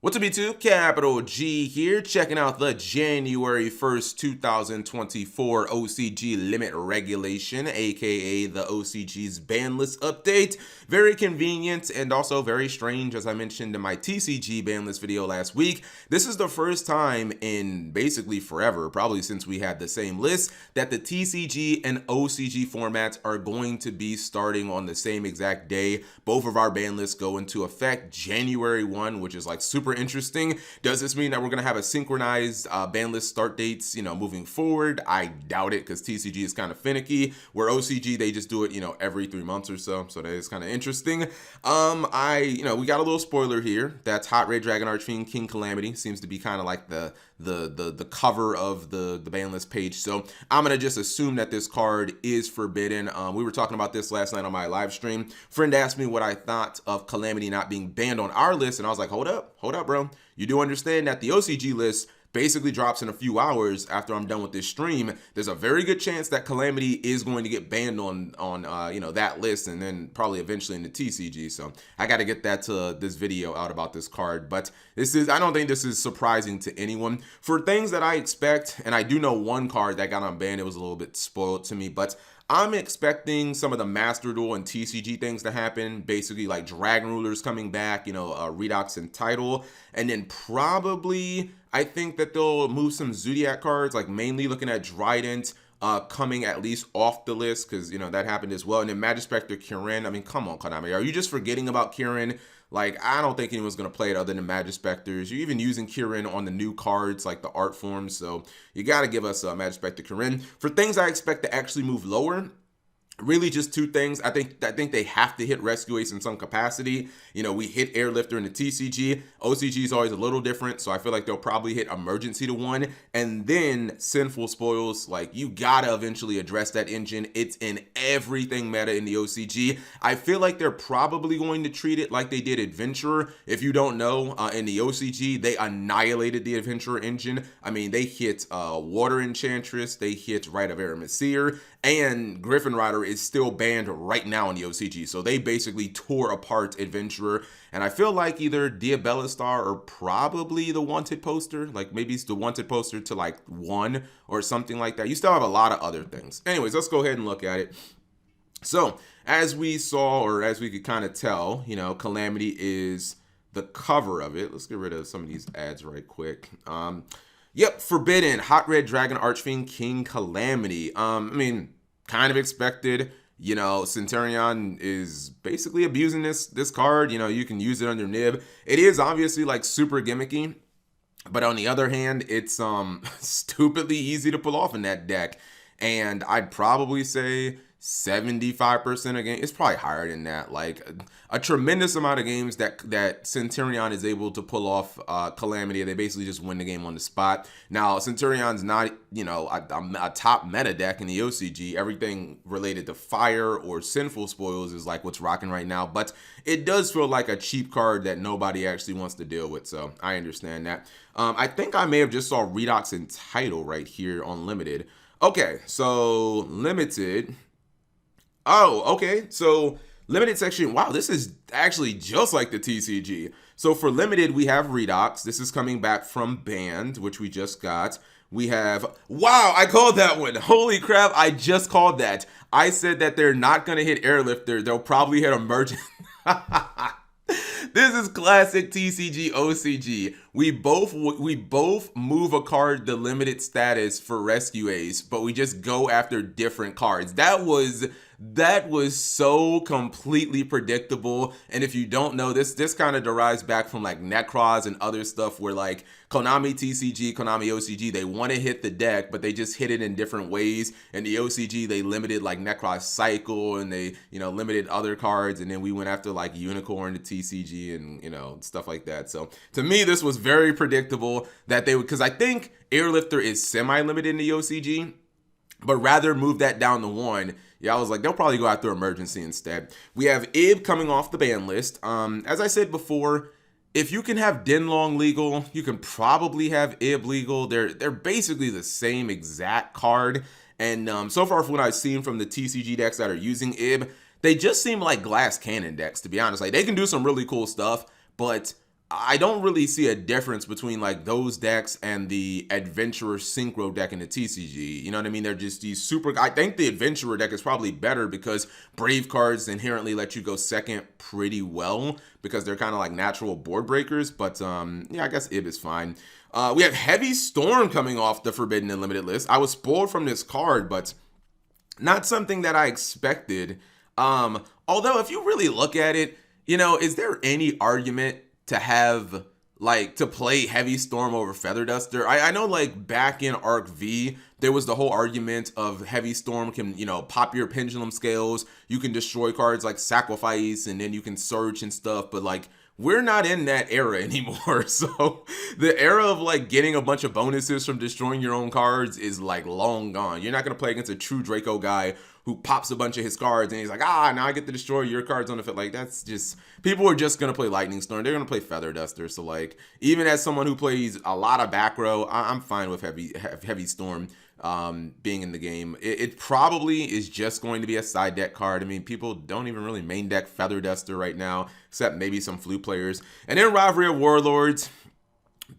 What's up, YouTube? Capital G here, checking out the January 1st, 2024 OCG limit regulation, aka the OCG's ban list update. Very convenient and also very strange, as I mentioned in my TCG ban list video last week. This is the first time in basically forever, probably since we had the same list, that the TCG and OCG formats are going to be starting on the same exact day. Both of our ban lists go into effect January 1, which is like super interesting. Does this mean that we're going to have a synchronized ban list start dates, we forward? I doubt it, because TCG is kind of finicky, where OCG, they just do it, every 3 months or so. So that is kind of interesting. We got a little spoiler here. That's Hot Red Dragon Archfiend King Calamity. Seems to be kind of like the cover of the ban list page. So I'm going to just assume that this card is forbidden. We were talking about this last night on my live stream. Friend asked me what I thought of Calamity not being banned on our list, and I was like, hold up, bro. You do understand that the OCG list basically drops in a few hours after I'm done with this stream. There's a very good chance that Calamity is going to get banned on that list, and then probably eventually in the TCG. So I got to get this video out about this card. But I don't think this is surprising to anyone. For things that I expect, and I do know one card that got unbanned, it was a little bit spoiled to me, but I'm expecting some of the Master Duel and TCG things to happen, basically like Dragon Rulers coming back, Redox and Title, and then probably I think that they'll move some Zodiac cards, like mainly looking at Trident coming at least off the list, because that happened as well. And then Magic Spectre Kirin. I mean, come on, Konami, are you just forgetting about Kirin? Like, I don't think anyone's going to play it other than Magic Specters. You're even using Kirin on the new cards, like the art forms. So you got to give us Magic Spectre Kirin. For things I expect to actually move lower, really just two things. I think they have to hit Rescue Ace in some capacity. We hit Airlifter in the TCG. OCG is always a little different, so I feel like they'll probably hit Emergency to 1. And then Sinful Spoils, like, you gotta eventually address that engine. It's in everything meta in the OCG. I feel like they're probably going to treat it like they did Adventurer. If you don't know, in the OCG, they annihilated the Adventurer engine. I mean, they hit Water Enchantress, they hit Rite of Aramesir, and Griffin Rider is still banned right now in the OCG. So they basically tore apart Adventurer. And I feel like either Diabelistar or probably the Wanted poster. Like maybe it's the Wanted poster to like 1 or something like that. You still have a lot of other things. Anyways, let's go ahead and look at it. So as we saw, or as we could kind of tell, Calamity is the cover of it. Let's get rid of some of these ads right quick. Yep, forbidden, Hot Red Dragon Archfiend King Calamity. I mean, kind of expected. Centurion is basically abusing this card. You can use it under Nib. It is obviously like super gimmicky, but on the other hand, it's stupidly easy to pull off in that deck. And I'd probably say 75% of games, it's probably higher than that. Like a tremendous amount of games that Centurion is able to pull off Calamity. They basically just win the game on the spot. Now, Centurion's not, a top meta deck in the OCG. Everything related to Fire or Sinful Spoils is like what's rocking right now. But it does feel like a cheap card that nobody actually wants to deal with. So I understand that. I think I may have just saw Redox and Title right here on Limited. Okay, so Limited. Oh, okay. So Limited section. Wow, this is actually just like the TCG. So for Limited, we have Redox. This is coming back from Banned, which we just got. We have, wow, I called that one. Holy crap, I just called that. I said that they're not going to hit Airlifter. They'll probably hit Emergent. This is classic TCG OCG. We both move a card to limited status for Rescue Ace, but we just go after different cards. That was so completely predictable. And if you don't know, this kind of derives back from like Necros and other stuff where like Konami TCG, Konami OCG, they want to hit the deck, but they just hit it in different ways. And the OCG, they limited like Necros Cycle, and they, limited other cards. And then we went after like Unicorn to TCG and, stuff like that. So to me, this was very predictable that they would, because I think Airlifter is semi-limited in the OCG, but rather move that down to 1. Yeah, I was like, they'll probably go after Emergency instead. We have Ib coming off the ban list. As I said before, if you can have Denlong legal, you can probably have Ib legal. They're basically the same exact card. And so far from what I've seen from the TCG decks that are using Ib, they just seem like glass cannon decks, to be honest. Like, they can do some really cool stuff, but I don't really see a difference between like those decks and the Adventurer Synchro deck in the TCG. You know what I mean? They're just these super. I think the Adventurer deck is probably better because Brave cards inherently let you go second pretty well because they're kind of like natural board breakers. But yeah, I guess Ib is fine. We have Heavy Storm coming off the Forbidden and Limited list. I was spoiled from this card, but not something that I expected. Although if you really look at it, you know, is there any argument to have like to play Heavy Storm over Feather Duster? I know like back in Arc V, there was the whole argument of Heavy Storm can, you know, pop your pendulum scales. You can destroy cards like Sacrifice and then you can search and stuff. But like, we're not in that era anymore. So the era of like getting a bunch of bonuses from destroying your own cards is like long gone. You're not going to play against a true Draco guy who pops a bunch of his cards and he's like, now I get to destroy your cards on the field. Like, that's just, people are just going to play Lightning Storm. They're going to play Feather Duster. So like, even as someone who plays a lot of back row, I'm fine with Heavy Storm being in the game. It probably is just going to be a side deck card. I mean, people don't even really main deck Feather Duster right now, except maybe some Flute players. And then Rivalry of Warlords,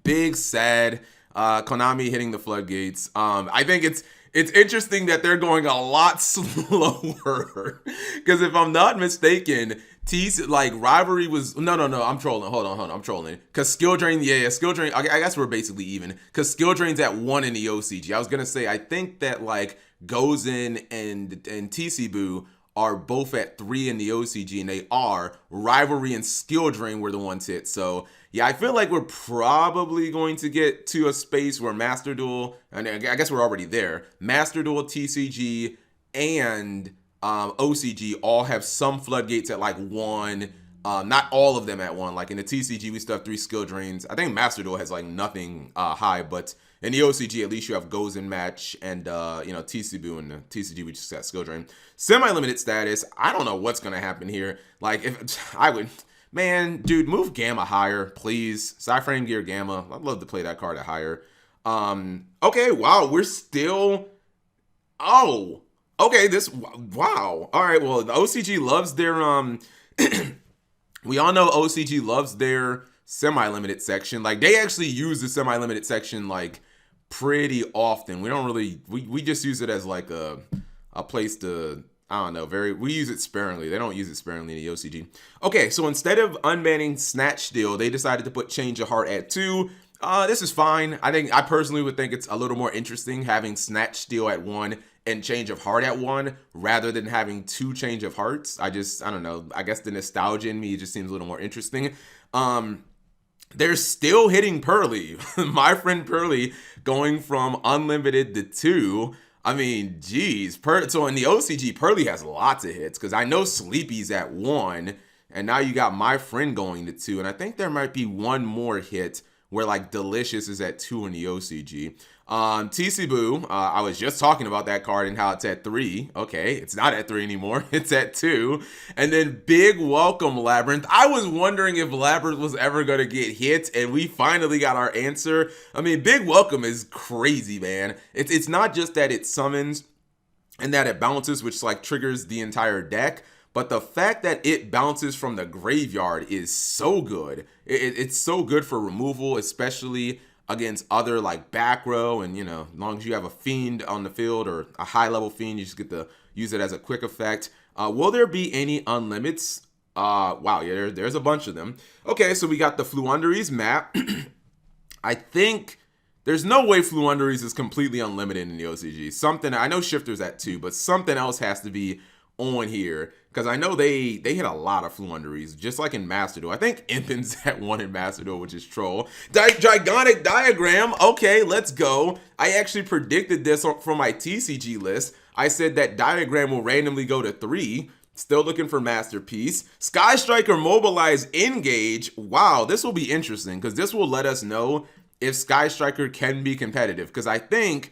big sad, Konami hitting the floodgates. I think it's interesting that they're going a lot slower because if I'm not mistaken, Rivalry was no. I'm trolling. Hold on. I'm trolling because Skill Drain. Yeah. Skill Drain. I guess we're basically even because Skill Drain's at 1 in the OCG. I was gonna say I think that like Gozen and TC Boo are both at 3 in the OCG, and they are. Rivalry and Skill Drain were the ones hit. So yeah, I feel like we're probably going to get to a space where Master Duel, and I guess we're already there. Master Duel, TCG, and OCG all have some floodgates at like 1. Not all of them at 1. Like in the TCG, we still have 3 Skill Drains. I think Master Duel has like nothing high, but in the OCG, at least you have Gozen Match and TC Boo, and the TCG we just got Skill Drain. Semi-limited status. I don't know what's gonna happen here. Like if I would. Man, dude, move Gamma higher, please. Cyframe Gear Gamma. I'd love to play that card at higher. Okay, wow, we're still... Oh, okay, wow. All right, well, the OCG loves their... We all know OCG loves their semi-limited section. Like, they actually use the semi-limited section, like, pretty often. We don't really... We just use it as, like, a place to... I don't know, we use it sparingly. They don't use it sparingly in the OCG. Okay, so instead of unbanning Snatch Steal, they decided to put Change of Heart at 2. This is fine. I personally would think it's a little more interesting having Snatch Steal at 1 and Change of Heart at 1 rather than having 2 Change of Hearts. I don't know. I guess the nostalgia in me just seems a little more interesting. They're still hitting Pearly. My friend Pearly going from unlimited to 2. I mean, geez. So in the OCG, Pearly has lots of hits because I know Sleepy's at 1, and now you got my friend going to 2, and I think there might be one more hit where like Delicious is at 2 in the OCG. TC Boo, I was just talking about that card and how it's at 3. Okay, it's not at 3 anymore. It's at 2. And then Big Welcome Labyrinth. I was wondering if Labyrinth was ever going to get hit, and we finally got our answer. I mean, Big Welcome is crazy, man. It's not just that it summons and that it bounces, which like triggers the entire deck, but the fact that it bounces from the graveyard is so good. It's so good for removal, especially against other like back row, and you know, as long as you have a fiend on the field or a high level fiend, you just get to use it as a quick effect. Will there be any unlimits? Wow, yeah, there's a bunch of them. Okay, so we got the Fluunderies map. I think there's no way Fluunderies is completely unlimited in the OCG. Something, I know Shifter's at 2, but something else has to be on here, because I know they hit a lot of Fluunderies, just like in Master Duel. I think Impin's at 1 in Master Duel, which is troll. Gigantic Diagram. Okay, let's go. I actually predicted this from my TCG list. I said that Diagram will randomly go to 3. Still looking for Masterpiece. Sky Striker Mobilize Engage. Wow, this will be interesting, because this will let us know if Sky Striker can be competitive, because I think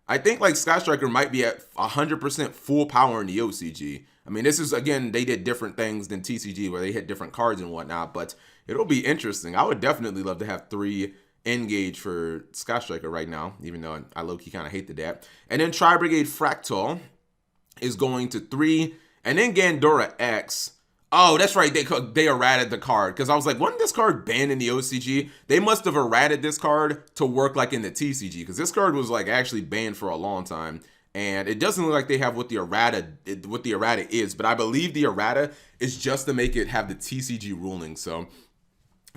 like Sky Striker might be at 100% full power in the OCG. I mean, this is, again, they did different things than TCG where they hit different cards and whatnot, but it'll be interesting. I would definitely love to have 3 Engage for Sky Striker right now, even though I low-key kind of hated that. And then Tri-Brigade Fractal is going to 3, and then Gandora X. Oh, that's right. They errated the card because I was like, wasn't this card banned in the OCG? They must have errated this card to work like in the TCG because this card was like actually banned for a long time, and it doesn't look like they have what the errata is. But I believe the errata is just to make it have the TCG ruling. So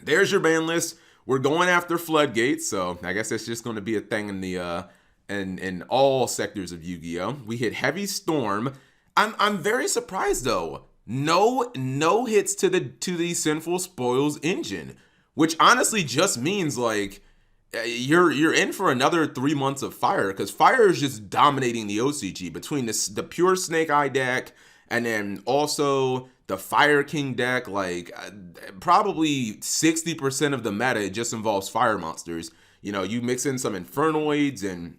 there's your ban list. We're going after floodgates, so I guess that's just going to be a thing in the in all sectors of Yu-Gi-Oh. We hit heavy storm. I'm very surprised though. No hits to the Sinful Spoils engine, which honestly just means like you're in for another 3 months of fire because fire is just dominating the OCG between the pure Snake Eye deck and then also the Fire King deck. Like probably 60% of the meta it just involves fire monsters. You know, you mix in some Infernoids and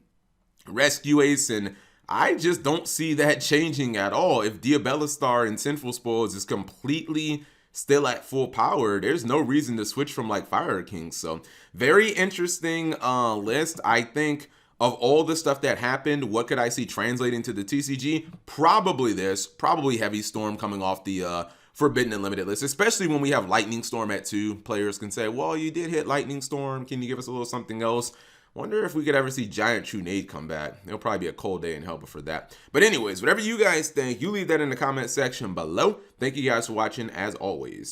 Rescue Ace, and I just don't see that changing at all. If Diabelistar and Sinful Spoils is completely still at full power, there's no reason to switch from like Fire King. So very interesting list. I think of all the stuff that happened, what could I see translating to the TCG? Probably this, probably Heavy Storm coming off the Forbidden and Limited list, especially when we have Lightning Storm at 2. Players can say, well, you did hit Lightning Storm. Can you give us a little something else? Wonder if we could ever see Giant Trunade come back. It'll probably be a cold day in hell before that. But anyways, whatever you guys think, you leave that in the comment section below. Thank you guys for watching as always.